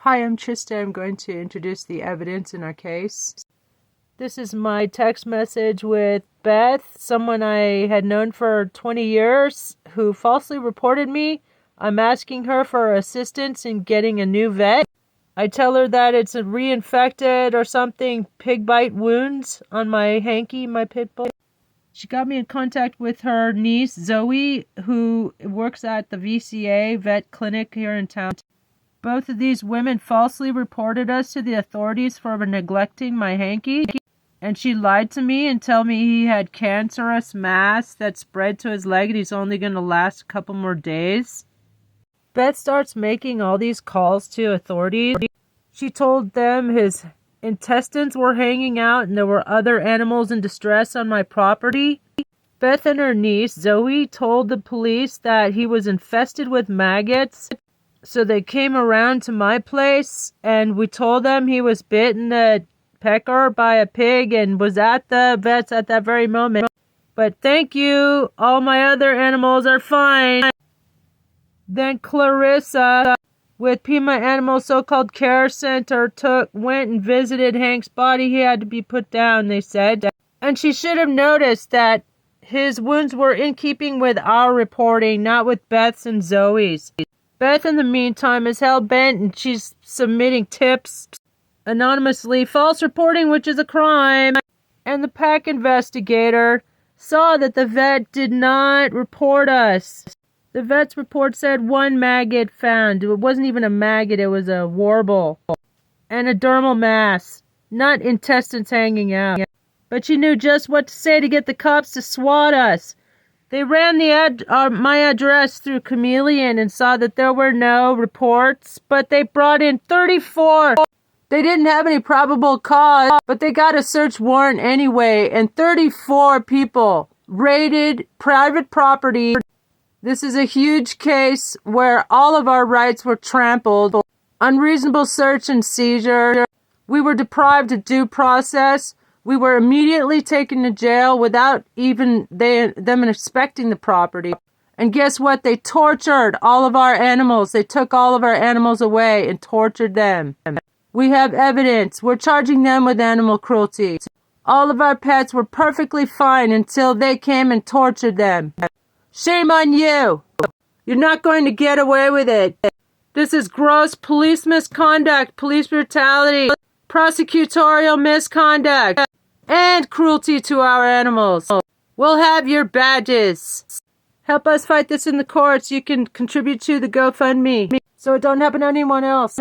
Hi, I'm Trista. I'm going to introduce the evidence in our case. This is my text message with Beth, someone I had known for 20 years, who falsely reported me. I'm asking her for assistance in getting a new vet. I tell her that it's a reinfected or something pig bite wounds on my hanky, my pit bull. She got me in contact with her niece, Zoe, who works at the VCA vet clinic here in town. Both of these women falsely reported us to the authorities for neglecting my hanky, and she lied to me and told me he had cancerous mass that spread to his leg and he's only going to last a couple more days. Beth starts making all these calls to authorities. She told them his intestines were hanging out and there were other animals in distress on my property. Beth and her niece, Zoe, told the police that he was infested with maggots. So they came around to my place and we told them he was bit in the pecker by a pig and was at the vet's at that very moment. But thank you, all my other animals are fine. Then Clarissa, with Pima Animal So-Called Care Center, went and visited Hank's body. He had to be put down, they said. And she should have noticed that his wounds were in keeping with our reporting, not with Beth's and Zoe's. Beth, in the meantime, is hell-bent and she's submitting tips anonymously, false reporting, which is a crime. And the PAC investigator saw that the vet did not report us. The vet's report said one maggot found. It wasn't even a maggot, it was a warble. And a dermal mass, not intestines hanging out. But she knew just what to say to get the cops to swat us. They ran my address through Chameleon and saw that there were no reports, but they brought in 34. They didn't have any probable cause, but they got a search warrant anyway, and 34 people raided private property. This is a huge case where all of our rights were trampled. Unreasonable search and seizure. We were deprived of due process. We were immediately taken to jail without even them inspecting the property. And guess what? They tortured all of our animals. They took all of our animals away and tortured them. We have evidence. We're charging them with animal cruelty. All of our pets were perfectly fine until they came and tortured them. Shame on you. You're not going to get away with it. This is gross police misconduct, police brutality, prosecutorial misconduct, and cruelty to our animals. We'll have your badges. Help us fight this in the courts. You can contribute to the GoFundMe so it don't happen to anyone else.